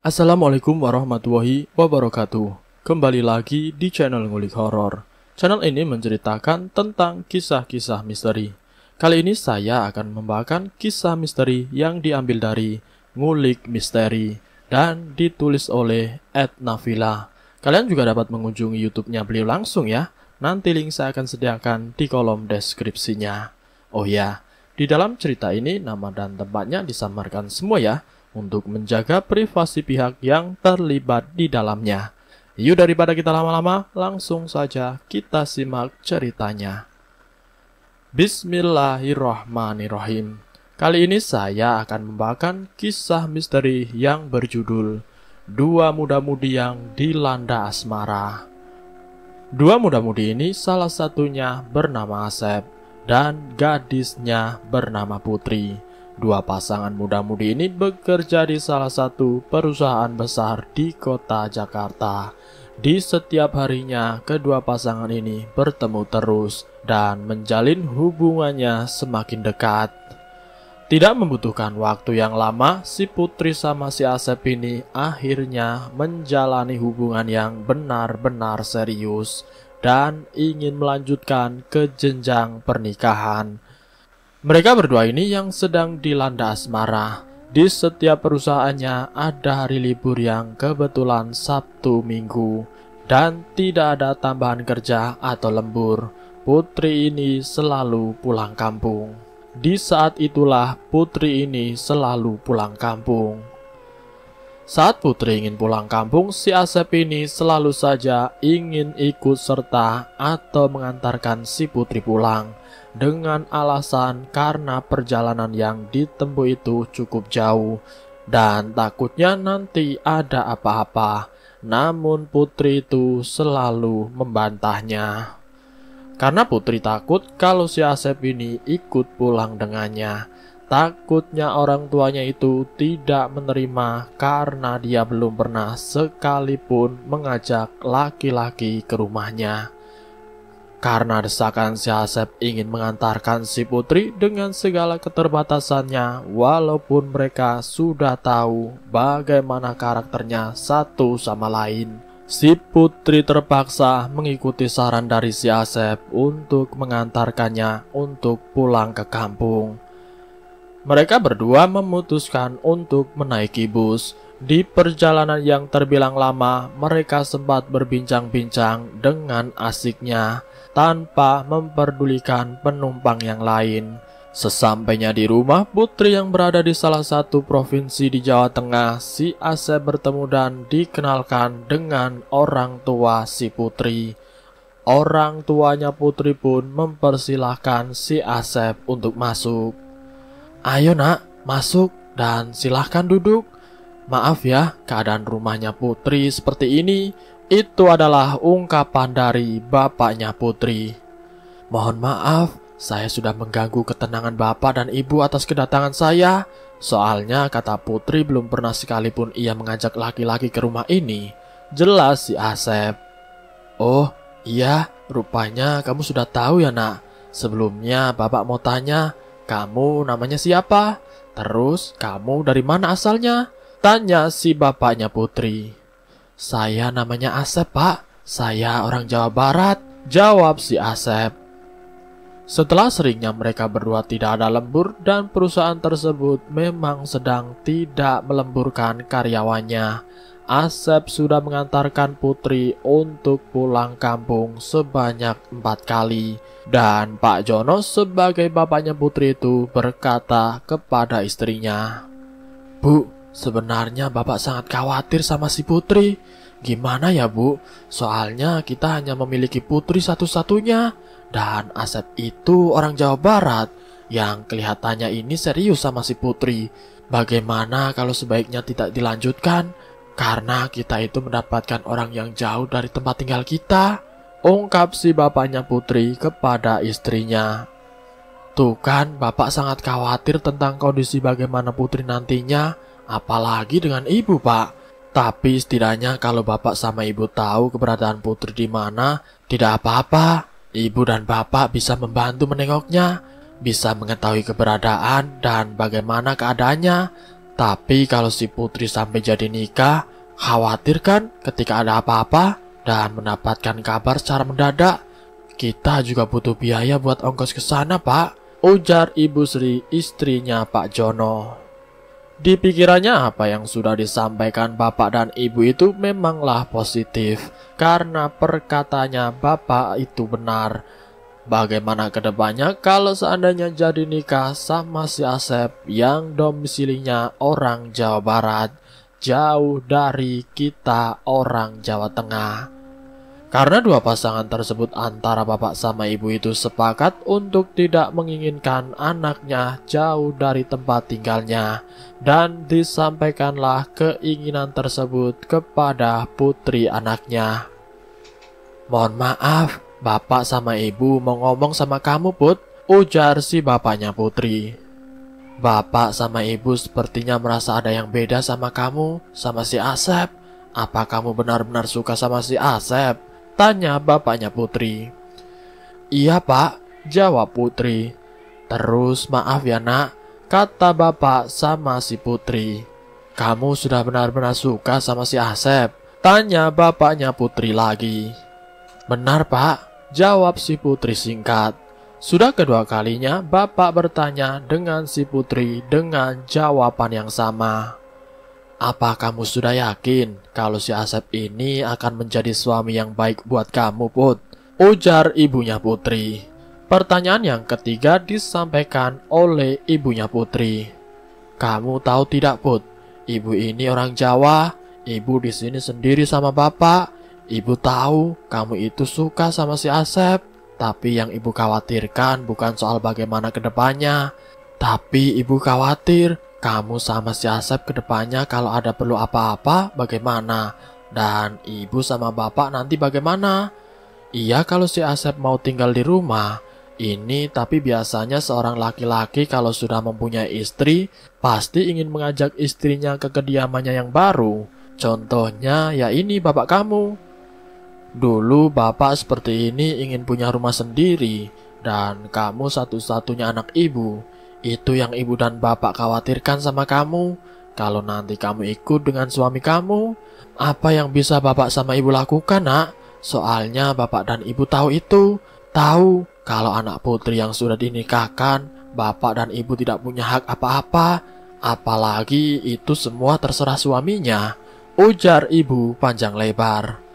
Assalamualaikum warahmatullahi wabarakatuh. Kembali lagi di channel Ngulik Horor. Channel ini menceritakan tentang kisah-kisah misteri. Kali ini saya akan membawakan kisah misteri yang diambil dari Ngulik Misteri dan ditulis oleh @nafila. Kalian juga dapat mengunjungi YouTube-nya beliau langsung ya. Nanti link saya akan sediakan di kolom deskripsinya. Oh ya, di dalam cerita ini nama dan tempatnya disamarkan semua ya, untuk menjaga privasi pihak yang terlibat di dalamnya. Yuk daripada kita lama-lama, langsung saja kita simak ceritanya. Bismillahirrahmanirrahim. Kali ini saya akan membawakan kisah misteri yang berjudul Dua Muda-Mudi yang Dilanda Asmara. Dua muda-mudi ini salah satunya bernama Asep dan gadisnya bernama Putri. Dua pasangan muda-mudi ini bekerja di salah satu perusahaan besar di kota Jakarta. Di setiap harinya, kedua pasangan ini bertemu terus dan menjalin hubungannya semakin dekat. Tidak membutuhkan waktu yang lama, si Putri sama si Asep ini akhirnya menjalani hubungan yang benar-benar serius dan ingin melanjutkan ke jenjang pernikahan. Mereka berdua ini yang sedang dilanda asmara. Di setiap perusahaannya ada hari libur yang kebetulan Sabtu Minggu dan tidak ada tambahan kerja atau lembur. Putri ini selalu pulang kampung. Di saat itulah Putri ini selalu pulang kampung. Saat Putri ingin pulang kampung, si Asep ini selalu saja ingin ikut serta atau mengantarkan si Putri pulang, dengan alasan karena perjalanan yang ditempuh itu cukup jauh dan takutnya nanti ada apa-apa. Namun Putri itu selalu membantahnya. Karena Putri takut kalau si Asep ini ikut pulang dengannya. Takutnya orang tuanya itu tidak menerima karena dia belum pernah sekalipun mengajak laki-laki ke rumahnya. Karena desakan si Asep ingin mengantarkan si Putri dengan segala keterbatasannya, walaupun mereka sudah tahu bagaimana karakternya satu sama lain, si Putri terpaksa mengikuti saran dari si Asep untuk mengantarkannya untuk pulang ke kampung. Mereka berdua memutuskan untuk menaiki bus. Di perjalanan yang terbilang lama, mereka sempat berbincang-bincang dengan asiknya tanpa memperdulikan penumpang yang lain. Sesampainya di rumah Putri yang berada di salah satu provinsi di Jawa Tengah, si Asep bertemu dan dikenalkan dengan orang tua si Putri. Orang tuanya Putri pun mempersilahkan si Asep untuk masuk. "Ayo nak, masuk dan silahkan duduk. Maaf ya, keadaan rumahnya Putri seperti ini." Itu adalah ungkapan dari bapaknya Putri. "Mohon maaf, saya sudah mengganggu ketenangan bapak dan ibu atas kedatangan saya. Soalnya kata Putri belum pernah sekalipun ia mengajak laki-laki ke rumah ini," jelas si Asep. "Oh iya, rupanya kamu sudah tahu ya nak. Sebelumnya bapak mau tanya, kamu namanya siapa? Terus kamu dari mana asalnya?" tanya si bapaknya Putri. "Saya namanya Asep pak, saya orang Jawa Barat," jawab si Asep. Setelah seringnya mereka berdua tidak ada lembur dan perusahaan tersebut memang sedang tidak melemburkan karyawannya, Asep sudah mengantarkan Putri untuk pulang kampung sebanyak 4 kali. Dan Pak Jono sebagai bapaknya Putri itu berkata kepada istrinya, "Bu, sebenarnya bapak sangat khawatir sama si Putri. Gimana ya bu? Soalnya kita hanya memiliki Putri satu-satunya. Dan Asep itu orang Jawa Barat yang kelihatannya ini serius sama si Putri. Bagaimana kalau sebaiknya tidak dilanjutkan? Karena kita itu mendapatkan orang yang jauh dari tempat tinggal kita," ungkap si bapaknya Putri kepada istrinya. "Tuh kan, bapak sangat khawatir tentang kondisi bagaimana Putri nantinya, apalagi dengan ibu pak. Tapi setidaknya kalau bapak sama ibu tahu keberadaan Putri di mana, tidak apa-apa. Ibu dan bapak bisa membantu menengoknya, bisa mengetahui keberadaan dan bagaimana keadaannya. Tapi kalau si Putri sampai jadi nikah, khawatir kan ketika ada apa-apa dan mendapatkan kabar secara mendadak. Kita juga butuh biaya buat ongkos ke sana, Pak, ujar Ibu Sri, istrinya Pak Jono. Di pikirannya apa yang sudah disampaikan bapak dan ibu itu memanglah positif, karena perkataannya bapak itu benar. Bagaimana kedepannya kalau seandainya jadi nikah sama si Asep yang domisilinya orang Jawa Barat, jauh dari kita orang Jawa Tengah. Karena dua pasangan tersebut antara bapak sama ibu itu sepakat untuk tidak menginginkan anaknya jauh dari tempat tinggalnya, dan disampaikanlah keinginan tersebut kepada putri anaknya. Mohon maaf, bapak sama ibu mau ngomong sama kamu, Put, ujar si bapaknya Putri. Bapak sama ibu sepertinya merasa ada yang beda sama kamu, sama si Asep. Apa kamu benar-benar suka sama si Asep? Tanya bapaknya Putri. Iya, Pak, jawab Putri. Terus maaf ya, Nak, kata bapak sama si Putri. Kamu sudah benar-benar suka sama si Asep? Tanya bapaknya Putri lagi. Benar, Pak, jawab si Putri singkat. Sudah kedua kalinya bapak bertanya dengan si Putri dengan jawaban yang sama. Apa kamu sudah yakin kalau si Asep ini akan menjadi suami yang baik buat kamu, Put? Ujar ibunya Putri. Pertanyaan yang ketiga disampaikan oleh ibunya Putri. Kamu tahu tidak, Put? Ibu ini orang Jawa. Ibu di sini sendiri sama bapak. Ibu tahu kamu itu suka sama si Asep. Tapi yang ibu khawatirkan bukan soal bagaimana kedepannya. Tapi ibu khawatir kamu sama si Asep kedepannya kalau ada perlu apa-apa bagaimana? Dan ibu sama bapak nanti bagaimana? Iya, kalau si Asep mau tinggal di rumah ini, tapi biasanya seorang laki-laki kalau sudah mempunyai istri pasti ingin mengajak istrinya ke kediamannya yang baru. Contohnya ya ini bapak kamu. Dulu bapak seperti ini ingin punya rumah sendiri, dan kamu satu-satunya anak ibu. Itu yang ibu dan bapak khawatirkan sama kamu. Kalau nanti kamu ikut dengan suami kamu, apa yang bisa bapak sama ibu lakukan, Nak? Soalnya bapak dan ibu tahu itu. Tahu kalau anak putri yang sudah dinikahkan, bapak dan ibu tidak punya hak apa-apa. Apalagi itu semua terserah suaminya, ujar ibu panjang lebar.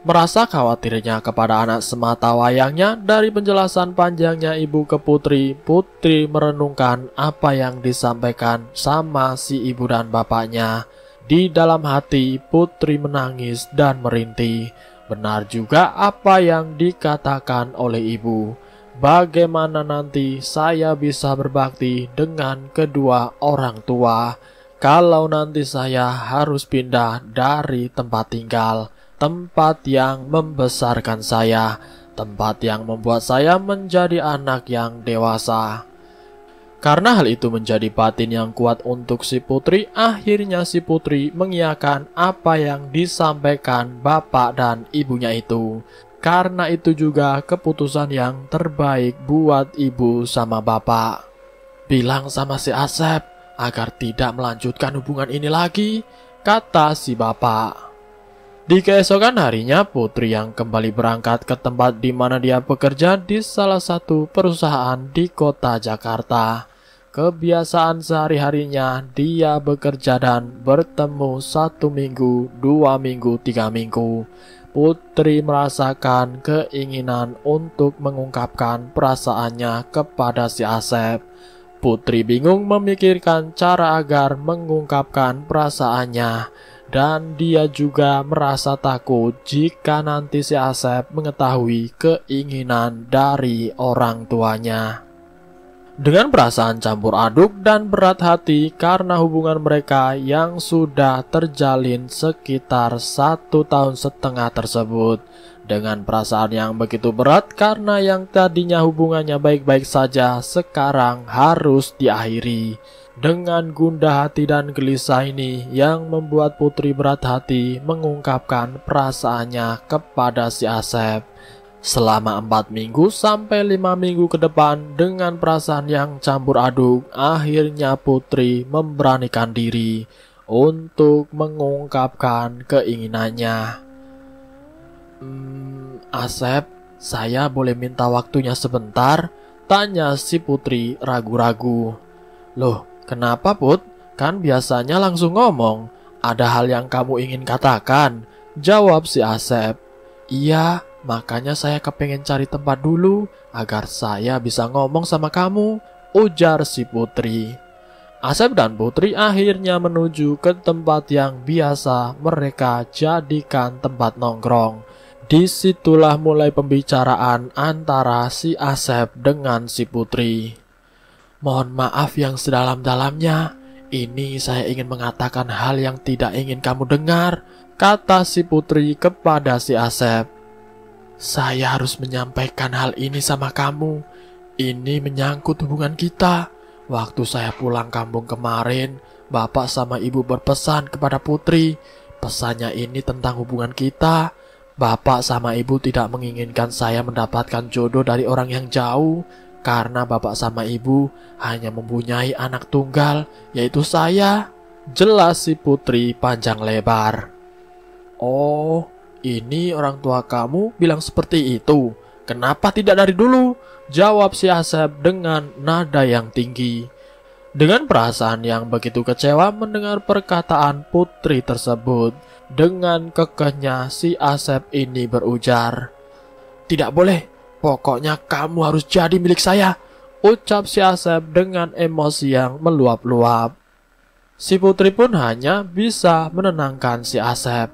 Merasa khawatirnya kepada anak semata wayangnya dari penjelasan panjangnya ibu ke Putri, Putri merenungkan apa yang disampaikan sama si ibu dan bapaknya. Di dalam hati Putri menangis dan merintih. Benar juga apa yang dikatakan oleh ibu. Bagaimana nanti saya bisa berbakti dengan kedua orang tua kalau nanti saya harus pindah dari tempat tinggal, tempat yang membesarkan saya, tempat yang membuat saya menjadi anak yang dewasa. Karena hal itu menjadi batin yang kuat untuk si Putri, akhirnya si Putri mengiyakan apa yang disampaikan bapak dan ibunya itu. Karena itu juga keputusan yang terbaik buat ibu sama bapak. Bilang sama si Asep agar tidak melanjutkan hubungan ini lagi, kata si bapak. Di keesokan harinya, Putri yang kembali berangkat ke tempat di mana dia bekerja di salah satu perusahaan di kota Jakarta. Kebiasaan sehari-harinya dia bekerja dan bertemu 1 minggu, 2 minggu, 3 minggu. Putri merasakan keinginan untuk mengungkapkan perasaannya kepada si Asep. Putri bingung memikirkan cara agar mengungkapkan perasaannya. Dan dia juga merasa takut jika nanti si Asep mengetahui keinginan dari orang tuanya. Dengan perasaan campur aduk dan berat hati karena hubungan mereka yang sudah terjalin sekitar 1,5 tahun tersebut. Dengan perasaan yang begitu berat karena yang tadinya hubungannya baik-baik saja sekarang harus diakhiri. Dengan gundah hati dan gelisah ini yang membuat Putri berat hati mengungkapkan perasaannya kepada si Asep. Selama 4 minggu sampai 5 minggu ke depan, dengan perasaan yang campur aduk, akhirnya Putri memberanikan diri untuk mengungkapkan keinginannya. Asep, saya boleh minta waktunya sebentar? Tanya si Putri ragu-ragu. Loh, kenapa Put? Kan biasanya langsung ngomong. Ada hal yang kamu ingin katakan? Jawab si Asep. Iya, makanya saya kepengen cari tempat dulu agar saya bisa ngomong sama kamu, ujar si Putri. Asep dan Putri akhirnya menuju ke tempat yang biasa mereka jadikan tempat nongkrong. Disitulah mulai pembicaraan antara si Asep dengan si Putri. Mohon maaf yang sedalam-dalamnya, ini saya ingin mengatakan hal yang tidak ingin kamu dengar, kata si Putri kepada si Asep. Saya harus menyampaikan hal ini sama kamu. Ini menyangkut hubungan kita. Waktu saya pulang kampung kemarin, Bapak sama Ibu berpesan kepada Putri. Pesannya ini tentang hubungan kita. Bapak sama Ibu tidak menginginkan saya mendapatkan jodoh dari orang yang jauh, karena Bapak sama Ibu hanya mempunyai anak tunggal, yaitu saya. Jelas si Putri panjang lebar. Oh, ini orang tua kamu bilang seperti itu. Kenapa tidak dari dulu? Jawab si Asep dengan nada yang tinggi. Dengan perasaan yang begitu kecewa mendengar perkataan Putri tersebut, dengan kekehnya si Asep ini berujar, tidak boleh, pokoknya kamu harus jadi milik saya, ucap si Asep dengan emosi yang meluap-luap. Si Putri pun hanya bisa menenangkan si Asep.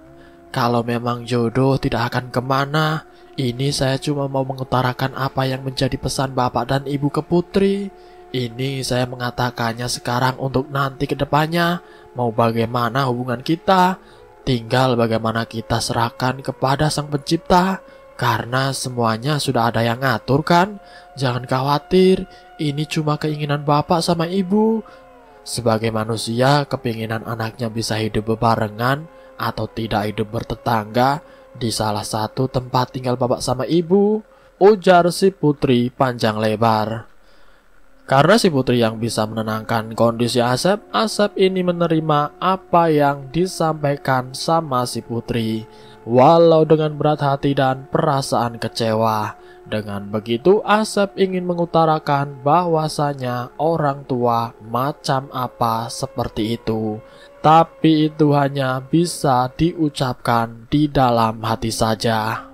Kalau memang jodoh tidak akan kemana, ini saya cuma mau mengutarakan apa yang menjadi pesan Bapak dan Ibu ke Putri. Ini saya mengatakannya sekarang untuk nanti ke depannya. Mau bagaimana hubungan kita, tinggal bagaimana kita serahkan kepada Sang Pencipta. Karena semuanya sudah ada yang ngatur kan. Jangan khawatir, ini cuma keinginan Bapak sama Ibu. Sebagai manusia, kepinginan anaknya bisa hidup bebarengan atau tidak hidup bertetangga di salah satu tempat tinggal Bapak sama Ibu, ujar si Putri panjang lebar. Karena si Putri yang bisa menenangkan kondisi Asep, Asep ini menerima apa yang disampaikan sama si Putri, walau dengan berat hati dan perasaan kecewa. Dengan begitu, Asep ingin mengutarakan bahwasanya orang tua macam apa seperti itu. Tapi itu hanya bisa diucapkan di dalam hati saja.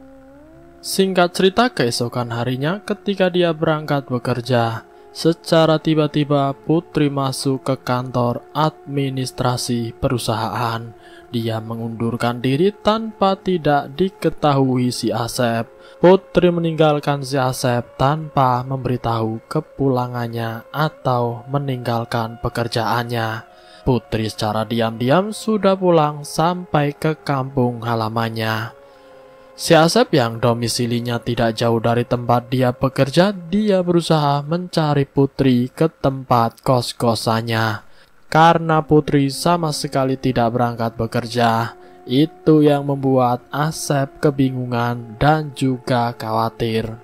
Singkat cerita, keesokan harinya ketika dia berangkat bekerja, secara tiba-tiba Putri masuk ke kantor administrasi perusahaan. Dia mengundurkan diri tanpa tidak diketahui si Asep. Putri meninggalkan si Asep tanpa memberitahu kepulangannya atau meninggalkan pekerjaannya. Putri secara diam-diam sudah pulang sampai ke kampung halamannya. Si Asep yang domisilinya tidak jauh dari tempat dia bekerja, dia berusaha mencari Putri ke tempat kos-kosannya. Karena Putri sama sekali tidak berangkat bekerja, itu yang membuat Asep kebingungan dan juga khawatir.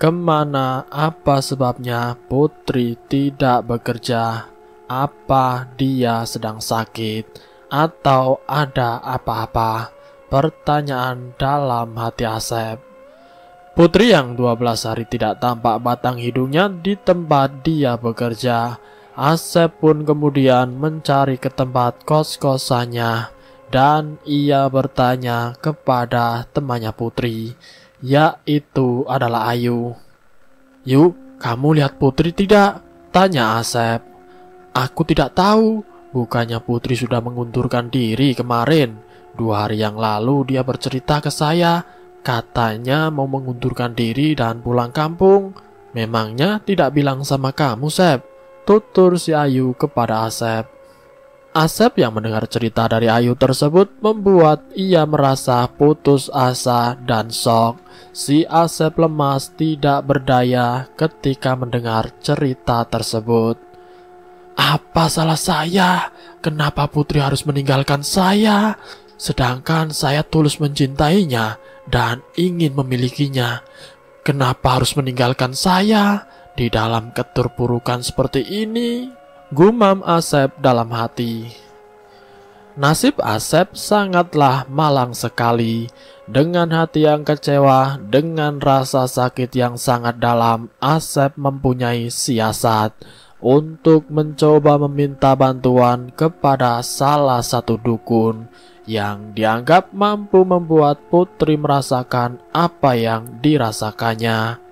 Kemana, apa sebabnya Putri tidak bekerja? Apa dia sedang sakit? Atau ada apa-apa? Pertanyaan dalam hati Asep. Putri yang 12 hari tidak tampak batang hidungnya di tempat dia bekerja. Asep pun kemudian mencari ke tempat kos-kosannya dan ia bertanya kepada temannya Putri, yaitu adalah Ayu. Yuk, kamu lihat Putri tidak? Tanya Asep. Aku tidak tahu, bukannya Putri sudah mengundurkan diri kemarin. 2 hari yang lalu dia bercerita ke saya, katanya mau mengundurkan diri dan pulang kampung. Memangnya tidak bilang sama kamu, Sep? Tutur si Ayu kepada Asep. Asep yang mendengar cerita dari Ayu tersebut membuat ia merasa putus asa dan shock. Si Asep lemas tidak berdaya ketika mendengar cerita tersebut. Apa salah saya? Kenapa Putri harus meninggalkan saya? Sedangkan saya tulus mencintainya dan ingin memilikinya. Kenapa harus meninggalkan saya di dalam keterpurukan seperti ini? Gumam Asep dalam hati. Nasib Asep sangatlah malang sekali. Dengan hati yang kecewa, dengan rasa sakit yang sangat dalam, Asep mempunyai siasat untuk mencoba meminta bantuan kepada salah satu dukun yang dianggap mampu membuat Putri merasakan apa yang dirasakannya.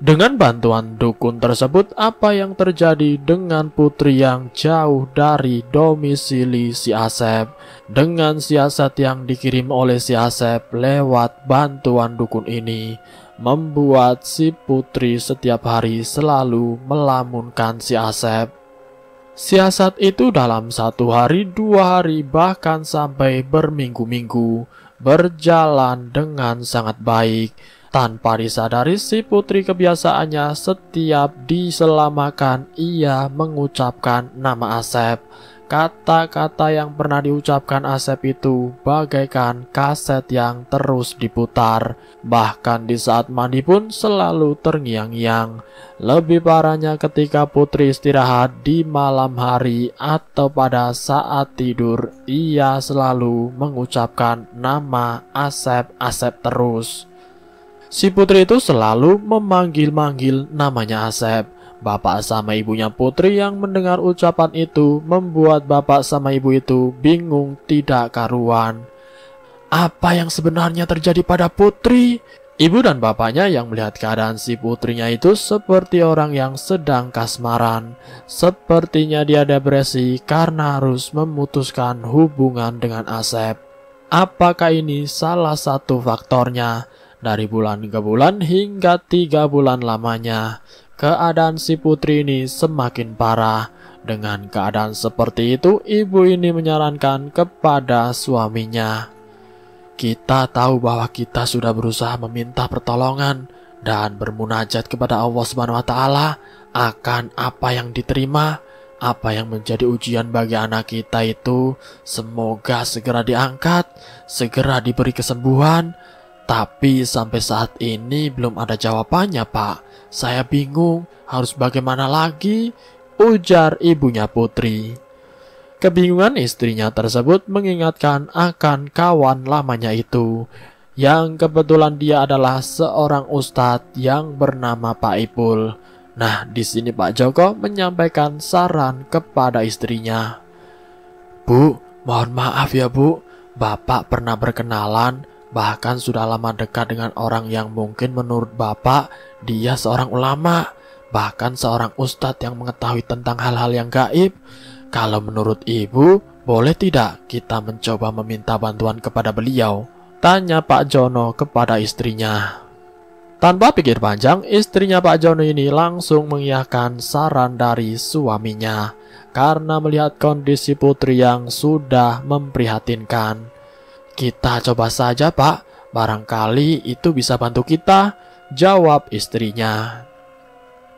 Dengan bantuan dukun tersebut, apa yang terjadi dengan Putri yang jauh dari domisili si Asep? Dengan siasat yang dikirim oleh si Asep lewat bantuan dukun ini, membuat si Putri setiap hari selalu melamunkan si Asep. Siasat itu dalam 1 hari, 2 hari, bahkan sampai berminggu-minggu berjalan dengan sangat baik. Tanpa disadari, si Putri kebiasaannya setiap diselamakan ia mengucapkan nama Asep. Kata-kata yang pernah diucapkan Asep itu bagaikan kaset yang terus diputar. Bahkan di saat mandi pun selalu terngiang-ngiang. Lebih parahnya ketika Putri istirahat di malam hari atau pada saat tidur, ia selalu mengucapkan nama Asep terus. Si Putri itu selalu memanggil-manggil namanya Asep. Bapak sama ibunya Putri yang mendengar ucapan itu membuat bapak sama ibu itu bingung tidak karuan. Apa yang sebenarnya terjadi pada Putri? Ibu dan bapaknya yang melihat keadaan si putrinya itu seperti orang yang sedang kasmaran. Sepertinya dia depresi karena harus memutuskan hubungan dengan Asep. Apakah ini salah satu faktornya? Dari bulan ke bulan hingga 3 bulan lamanya, keadaan si Putri ini semakin parah. Dengan keadaan seperti itu, ibu ini menyarankan kepada suaminya. Kita tahu bahwa kita sudah berusaha meminta pertolongan dan bermunajat kepada Allah Subhanahu wa Ta'ala akan apa yang diterima, apa yang menjadi ujian bagi anak kita itu semoga segera diangkat, segera diberi kesembuhan. Tapi sampai saat ini belum ada jawabannya, Pak. Saya bingung harus bagaimana lagi, ujar ibunya Putri. Kebingungan istrinya tersebut mengingatkan akan kawan lamanya itu, yang kebetulan dia adalah seorang ustadz yang bernama Pak Ipul. Nah, di sini Pak Joko menyampaikan saran kepada istrinya. Bu, mohon maaf ya Bu, Bapak pernah berkenalan, bahkan sudah lama dekat dengan orang yang mungkin menurut Bapak dia seorang ulama, bahkan seorang ustadz yang mengetahui tentang hal-hal yang gaib. Kalau menurut Ibu, boleh tidak kita mencoba meminta bantuan kepada beliau? Tanya Pak Jono kepada istrinya. Tanpa pikir panjang, istrinya Pak Jono ini langsung mengiyakan saran dari suaminya karena melihat kondisi Putri yang sudah memprihatinkan. Kita coba saja, Pak. Barangkali itu bisa bantu kita, jawab istrinya.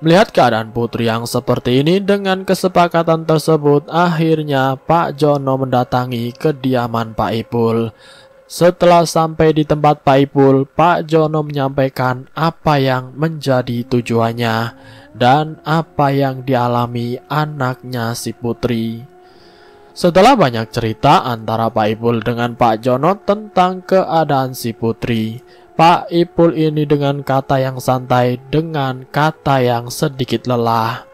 Melihat keadaan Putri yang seperti ini, dengan kesepakatan tersebut, akhirnya Pak Jono mendatangi kediaman Pak Ipul. Setelah sampai di tempat Pak Ipul, Pak Jono menyampaikan apa yang menjadi tujuannya dan apa yang dialami anaknya si Putri. Setelah banyak cerita antara Pak Ipul dengan Pak Jono tentang keadaan si Putri, Pak Ipul ini dengan kata yang santai, dengan kata yang sedikit lelah.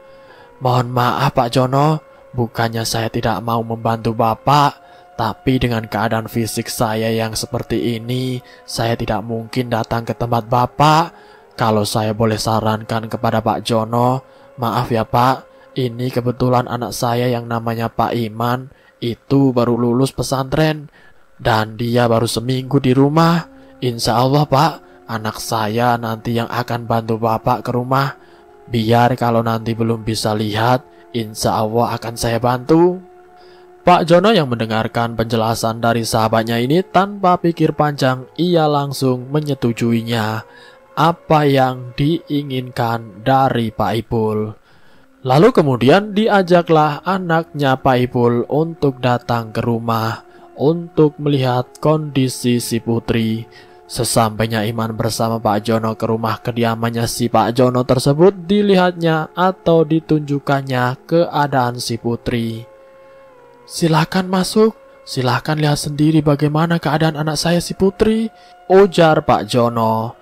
Mohon maaf Pak Jono, bukannya saya tidak mau membantu Bapak, tapi dengan keadaan fisik saya yang seperti ini, saya tidak mungkin datang ke tempat Bapak. Kalau saya boleh sarankan kepada Pak Jono, maaf ya Pak, ini kebetulan anak saya yang namanya Pak Iman itu baru lulus pesantren dan dia baru seminggu di rumah. Insya Allah Pak, anak saya nanti yang akan bantu Bapak ke rumah. Biar kalau nanti belum bisa lihat, insya Allah akan saya bantu. Pak Jono yang mendengarkan penjelasan dari sahabatnya ini tanpa pikir panjang, ia langsung menyetujuinya apa yang diinginkan dari Pak Ipul. Lalu kemudian diajaklah anaknya Pak Ipul untuk datang ke rumah untuk melihat kondisi si Putri. Sesampainya Iman bersama Pak Jono ke rumah kediamannya si Pak Jono tersebut, dilihatnya atau ditunjukkannya keadaan si putri. "Silahkan masuk, silahkan lihat sendiri bagaimana keadaan anak saya si putri," ujar Pak Jono.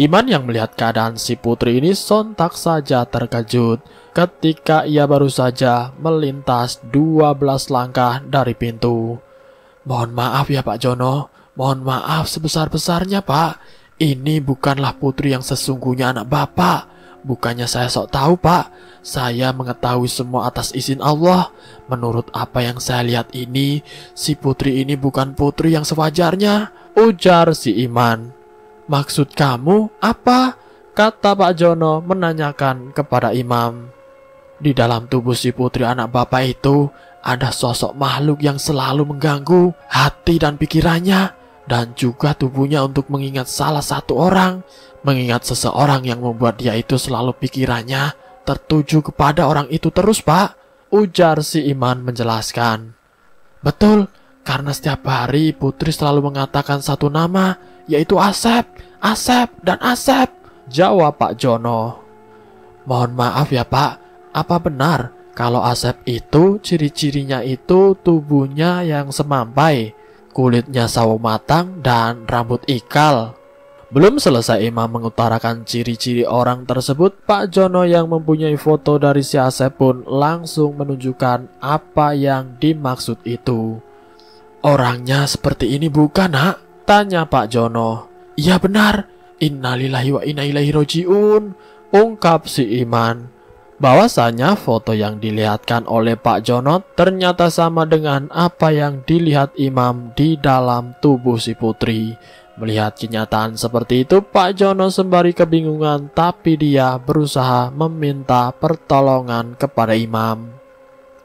Iman yang melihat keadaan si putri ini sontak saja terkejut ketika ia baru saja melintas 12 langkah dari pintu. "Mohon maaf ya Pak Jono, mohon maaf sebesar-besarnya Pak. Ini bukanlah putri yang sesungguhnya anak Bapak. Bukannya saya sok tahu Pak, saya mengetahui semua atas izin Allah. Menurut apa yang saya lihat ini, si putri ini bukan putri yang sewajarnya," ujar si Iman. "Maksud kamu apa?" kata Pak Jono menanyakan kepada Imam. "Di dalam tubuh si putri anak Bapak itu ada sosok makhluk yang selalu mengganggu hati dan pikirannya, dan juga tubuhnya untuk mengingat salah satu orang, mengingat seseorang yang membuat dia itu selalu pikirannya tertuju kepada orang itu terus Pak," ujar si Iman menjelaskan. "Betul, karena setiap hari putri selalu mengatakan satu nama, yaitu Asep, Asep, dan Asep," jawab Pak Jono. "Mohon maaf ya Pak, apa benar kalau Asep itu ciri-cirinya itu tubuhnya yang semampai, kulitnya sawo matang, dan rambut ikal?" Belum selesai Imam mengutarakan ciri-ciri orang tersebut, Pak Jono yang mempunyai foto dari si Asep pun langsung menunjukkan apa yang dimaksud itu. "Orangnya seperti ini bukan Nak?" tanya Pak Jono. "Iya benar, innalillahi wa inna ilaihi roji'un," ungkap si Iman. Bahwasanya foto yang dilihatkan oleh Pak Jono ternyata sama dengan apa yang dilihat Imam di dalam tubuh si putri. Melihat kenyataan seperti itu, Pak Jono sembari kebingungan, tapi dia berusaha meminta pertolongan kepada Imam.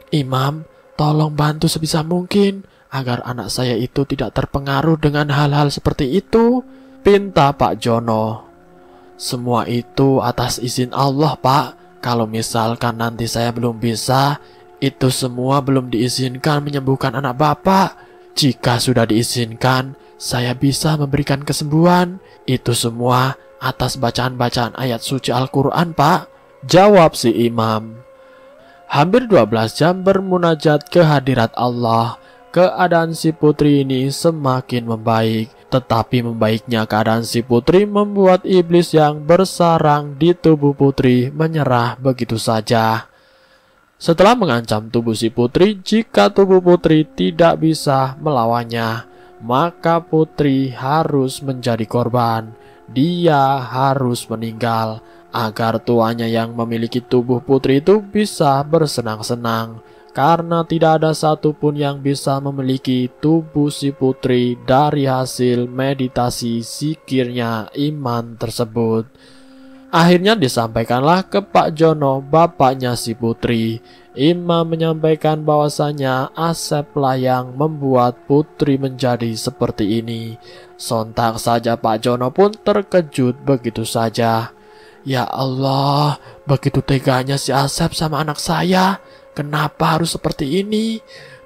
"Imam, tolong bantu sebisa mungkin agar anak saya itu tidak terpengaruh dengan hal-hal seperti itu," pinta Pak Jono. "Semua itu atas izin Allah Pak. Kalau misalkan nanti saya belum bisa, itu semua belum diizinkan menyembuhkan anak Bapak. Jika sudah diizinkan, saya bisa memberikan kesembuhan. Itu semua atas bacaan-bacaan ayat suci Al-Quran Pak," jawab si Imam. Hampir 12 jam bermunajat ke hadirat Allah, keadaan si putri ini semakin membaik. Tetapi membaiknya keadaan si putri membuat iblis yang bersarang di tubuh putri menyerah begitu saja. Setelah mengancam tubuh si putri, jika tubuh putri tidak bisa melawannya, maka putri harus menjadi korban. Dia harus meninggal agar tuannya yang memiliki tubuh putri itu bisa bersenang-senang. Karena tidak ada satupun yang bisa memiliki tubuh si putri dari hasil meditasi zikirnya Iman tersebut. Akhirnya disampaikanlah ke Pak Jono, bapaknya si putri. Imam menyampaikan bahwasanya Aseplah yang membuat putri menjadi seperti ini. Sontak saja Pak Jono pun terkejut begitu saja. "Ya Allah, begitu teganya si Asep sama anak saya. Kenapa harus seperti ini?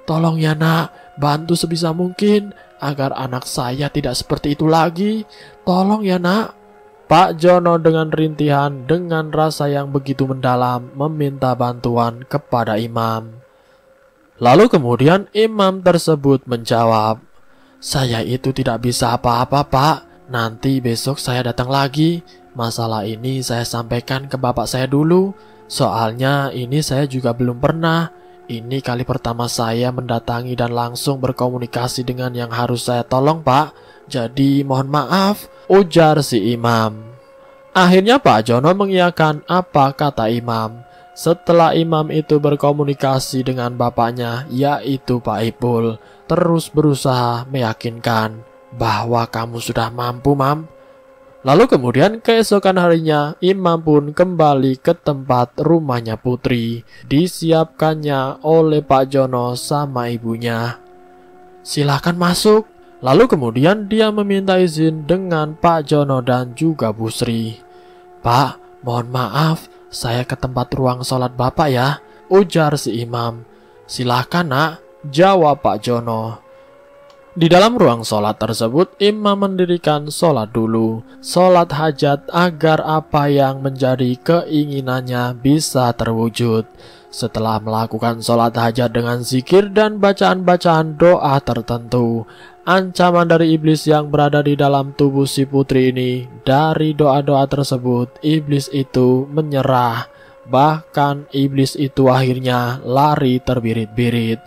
Tolong ya Nak, bantu sebisa mungkin agar anak saya tidak seperti itu lagi. Tolong ya Nak." Pak Jono dengan rintihan, dengan rasa yang begitu mendalam, meminta bantuan kepada Imam. Lalu kemudian Imam tersebut menjawab, "Saya itu tidak bisa apa-apa Pak. Nanti besok saya datang lagi. Masalah ini saya sampaikan ke bapak saya dulu. Soalnya ini saya juga belum pernah. Ini kali pertama saya mendatangi dan langsung berkomunikasi dengan yang harus saya tolong Pak. Jadi mohon maaf," ujar si Imam. Akhirnya Pak Jono mengiyakan apa kata Imam. Setelah Imam itu berkomunikasi dengan bapaknya, yaitu Pak Ipul, terus berusaha meyakinkan bahwa kamu sudah mampu Mam. Lalu kemudian keesokan harinya Imam pun kembali ke tempat rumahnya putri. Disiapkannya oleh Pak Jono sama ibunya. "Silakan masuk." Lalu kemudian dia meminta izin dengan Pak Jono dan juga Bu Sri. "Pak, mohon maaf, saya ke tempat ruang sholat Bapak ya," ujar si Imam. "Silakan Nak," jawab Pak Jono. Di dalam ruang sholat tersebut, imam mendirikan sholat dulu, sholat hajat agar apa yang menjadi keinginannya bisa terwujud. Setelah melakukan sholat hajat dengan zikir dan bacaan-bacaan doa tertentu, ancaman dari iblis yang berada di dalam tubuh si putri ini, dari doa-doa tersebut, iblis itu menyerah. Bahkan iblis itu akhirnya lari terbirit-birit.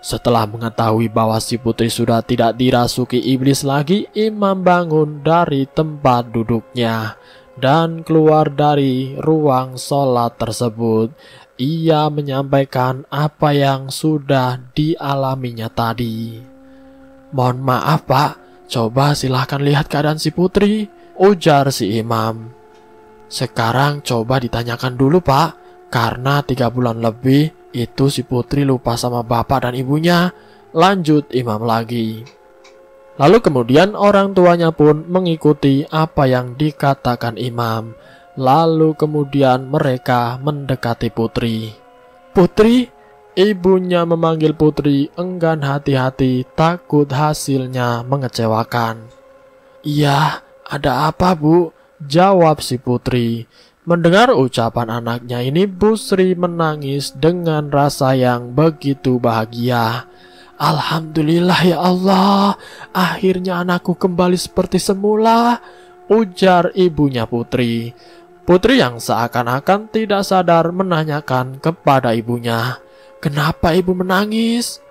Setelah mengetahui bahwa si putri sudah tidak dirasuki iblis lagi, imam bangun dari tempat duduknya dan keluar dari ruang sholat tersebut. Ia menyampaikan apa yang sudah dialaminya tadi. "Mohon maaf Pak, coba silahkan lihat keadaan si putri," ujar si imam. "Sekarang coba ditanyakan dulu Pak, karena 3 bulan lebih itu si putri lupa sama bapak dan ibunya," lanjut imam lagi. Lalu kemudian orang tuanya pun mengikuti apa yang dikatakan imam. Lalu kemudian mereka mendekati putri. "Putri," ibunya memanggil putri enggan hati-hati, takut hasilnya mengecewakan. "Iya, ada apa Bu?" jawab si putri. Mendengar ucapan anaknya ini, Bu Sri menangis dengan rasa yang begitu bahagia. "Alhamdulillah ya Allah, akhirnya anakku kembali seperti semula," ujar ibunya putri. Putri yang seakan-akan tidak sadar menanyakan kepada ibunya, "Kenapa ibu menangis?"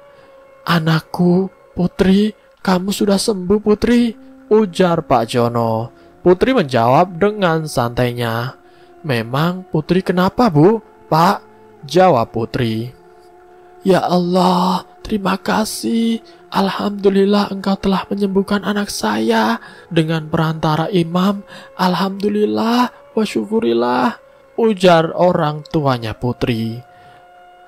"Anakku, Putri, kamu sudah sembuh Putri," ujar Pak Jono. Putri menjawab dengan santainya, "Memang Putri kenapa Bu?" "Pak," jawab Putri. "Ya Allah, terima kasih. Alhamdulillah engkau telah menyembuhkan anak saya dengan perantara imam. Alhamdulillah wa syukurillah," ujar orang tuanya Putri.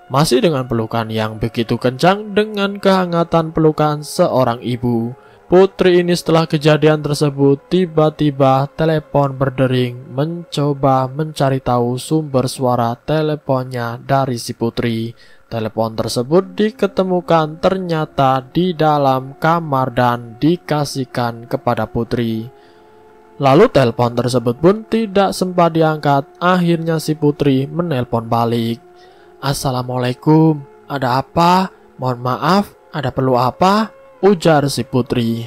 Masih dengan pelukan yang begitu kencang, dengan kehangatan pelukan seorang ibu, putri ini setelah kejadian tersebut tiba-tiba telepon berdering, mencoba mencari tahu sumber suara teleponnya dari si putri. Telepon tersebut diketemukan ternyata di dalam kamar dan dikasihkan kepada putri. Lalu telepon tersebut pun tidak sempat diangkat. Akhirnya si putri menelpon balik. "Assalamualaikum, ada apa? Mohon maaf, ada perlu apa?" ujar si putri.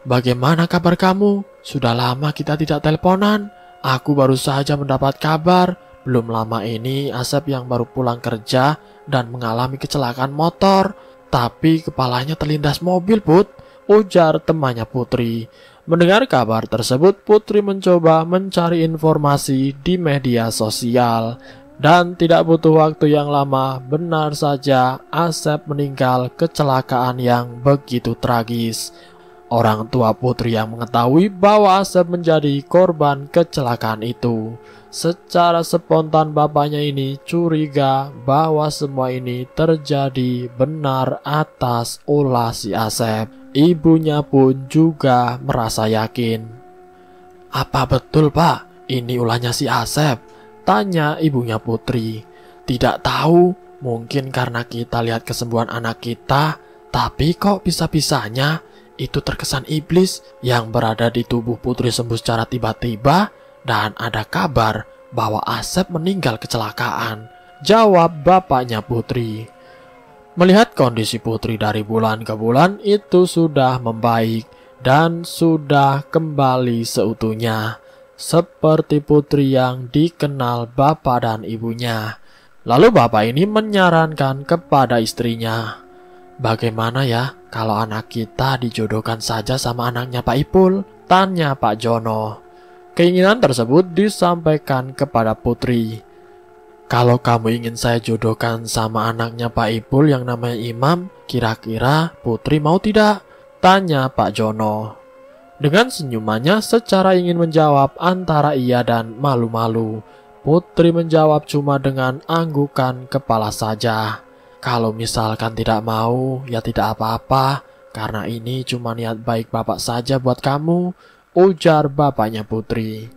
"Bagaimana kabar kamu? Sudah lama kita tidak teleponan. Aku baru saja mendapat kabar. Belum lama ini Asep yang baru pulang kerja dan mengalami kecelakaan motor. Tapi kepalanya terlindas mobil, Put," ujar temannya putri. Mendengar kabar tersebut, putri mencoba mencari informasi di media sosial. Dan tidak butuh waktu yang lama, benar saja Asep meninggal kecelakaan yang begitu tragis. Orang tua putri yang mengetahui bahwa Asep menjadi korban kecelakaan itu, secara spontan bapaknya ini curiga bahwa semua ini terjadi benar atas ulah si Asep. Ibunya pun juga merasa yakin. "Apa betul Pak, ini ulahnya si Asep?" tanya ibunya putri. "Tidak tahu, mungkin karena kita lihat kesembuhan anak kita, tapi kok bisa-bisanya itu terkesan iblis yang berada di tubuh putri sembuh secara tiba-tiba dan ada kabar bahwa Asep meninggal kecelakaan," jawab bapaknya putri. Melihat kondisi putri dari bulan ke bulan itu sudah membaik dan sudah kembali seutuhnya, seperti putri yang dikenal bapak dan ibunya. Lalu bapak ini menyarankan kepada istrinya, "Bagaimana ya kalau anak kita dijodohkan saja sama anaknya Pak Ipul?" tanya Pak Jono. Keinginan tersebut disampaikan kepada putri. "Kalau kamu ingin saya jodohkan sama anaknya Pak Ipul yang namanya Imam, kira-kira putri mau tidak?" tanya Pak Jono. Dengan senyumannya secara ingin menjawab antara iya dan malu-malu, putri menjawab cuma dengan anggukan kepala saja. "Kalau misalkan tidak mau, ya tidak apa-apa, karena ini cuma niat baik bapak saja buat kamu," ujar bapaknya putri.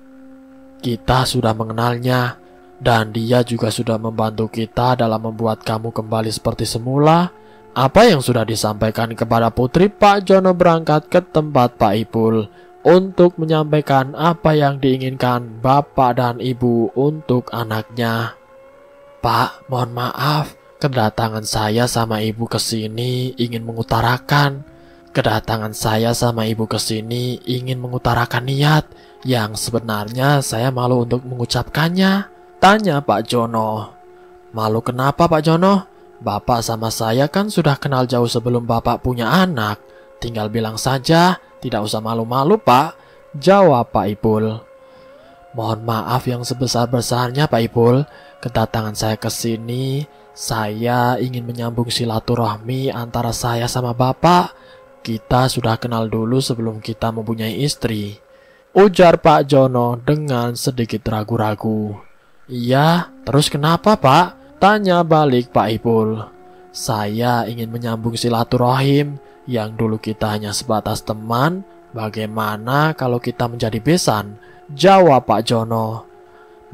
"Kita sudah mengenalnya, dan dia juga sudah membantu kita dalam membuat kamu kembali seperti semula. Apa yang sudah disampaikan kepada putri, Pak Jono berangkat ke tempat Pak Ipul untuk menyampaikan apa yang diinginkan bapak dan ibu untuk anaknya. Pak, mohon maaf, kedatangan saya sama ibu ke sini ingin mengutarakan. Kedatangan saya sama ibu ke sini ingin mengutarakan niat yang sebenarnya saya malu untuk mengucapkannya. Tanya Pak Jono. Malu kenapa Pak Jono? Bapak sama saya kan sudah kenal jauh sebelum Bapak punya anak. Tinggal bilang saja, tidak usah malu-malu Pak. Jawab Pak Ipul. Mohon maaf yang sebesar-besarnya Pak Ipul. Kedatangan saya ke sini, saya ingin menyambung silaturahmi antara saya sama Bapak. Kita sudah kenal dulu sebelum kita mempunyai istri. Ujar Pak Jono dengan sedikit ragu-ragu. Iya, terus kenapa Pak? Tanya balik Pak Ipul. Saya ingin menyambung silaturahim yang dulu kita hanya sebatas teman. Bagaimana kalau kita menjadi besan? Jawab Pak Jono.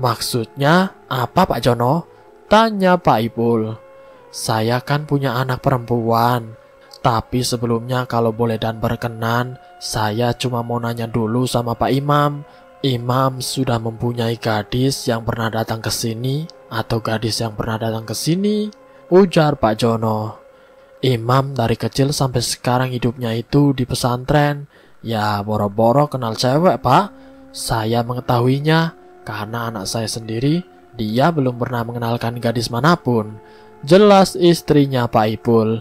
Maksudnya apa Pak Jono? Tanya Pak Ipul. Saya kan punya anak perempuan. Tapi sebelumnya kalau boleh dan berkenan, saya cuma mau nanya dulu sama Pak Imam. Imam sudah mempunyai gadis yang pernah datang ke sini atau gadis yang pernah datang ke sini? Ujar Pak Jono. Imam dari kecil sampai sekarang hidupnya itu di pesantren. Ya boro-boro kenal cewek Pak. Saya mengetahuinya karena anak saya sendiri, dia belum pernah mengenalkan gadis manapun. Jelas istrinya Pak Ipul.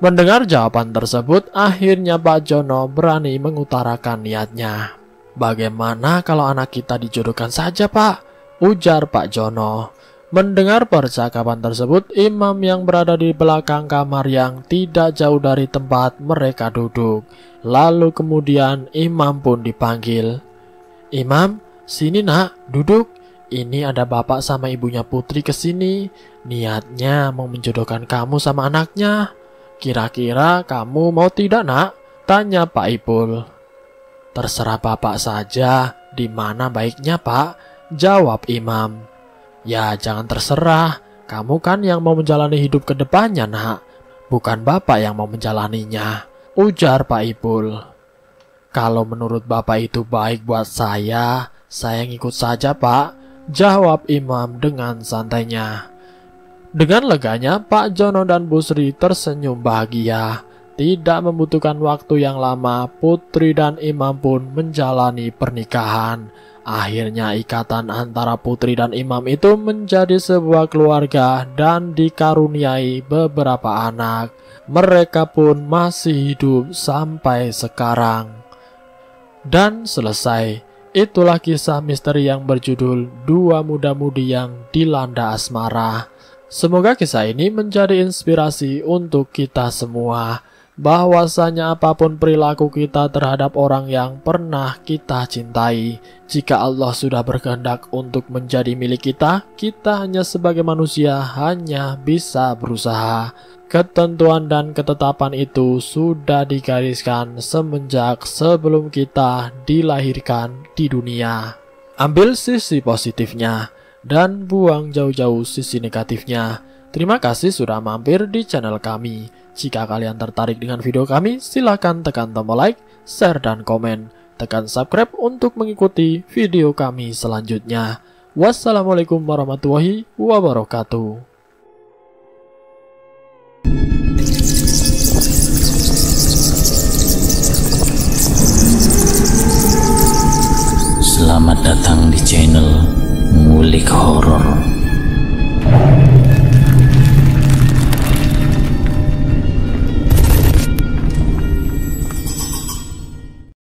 Mendengar jawaban tersebut, akhirnya Pak Jono berani mengutarakan niatnya. Bagaimana kalau anak kita dijodohkan saja Pak? Ujar Pak Jono. Mendengar percakapan tersebut, imam yang berada di belakang kamar yang tidak jauh dari tempat mereka duduk. Lalu kemudian imam pun dipanggil. Imam, sini nak, duduk. Ini ada bapak sama ibunya putri kesini. Niatnya mau menjodohkan kamu sama anaknya. Kira-kira kamu mau tidak nak? Tanya Pak Ipul. Terserah bapak saja, di mana baiknya Pak? Jawab imam. Ya jangan terserah, kamu kan yang mau menjalani hidup ke depannya nak. Bukan bapak yang mau menjalaninya. Ujar Pak Ipul. Kalau menurut bapak itu baik buat saya ngikut saja Pak. Jawab imam dengan santainya. Dengan leganya, Pak Jono dan Bu Sri tersenyum bahagia. Tidak membutuhkan waktu yang lama, putri dan imam pun menjalani pernikahan. Akhirnya ikatan antara putri dan imam itu menjadi sebuah keluarga dan dikaruniai beberapa anak. Mereka pun masih hidup sampai sekarang. Dan selesai. Itulah kisah misteri yang berjudul Dua Muda-Mudi yang Dilanda Asmara. Semoga kisah ini menjadi inspirasi untuk kita semua, bahwasanya apapun perilaku kita terhadap orang yang pernah kita cintai, jika Allah sudah berkehendak untuk menjadi milik kita, kita hanya sebagai manusia hanya bisa berusaha. Ketentuan dan ketetapan itu sudah digariskan semenjak sebelum kita dilahirkan di dunia. Ambil sisi positifnya dan buang jauh-jauh sisi negatifnya. Terima kasih sudah mampir di channel kami. Jika kalian tertarik dengan video kami, silahkan tekan tombol like, share, dan komen. Tekan subscribe untuk mengikuti video kami selanjutnya. Wassalamualaikum warahmatullahi wabarakatuh. Selamat datang di channel Ngulik Horor.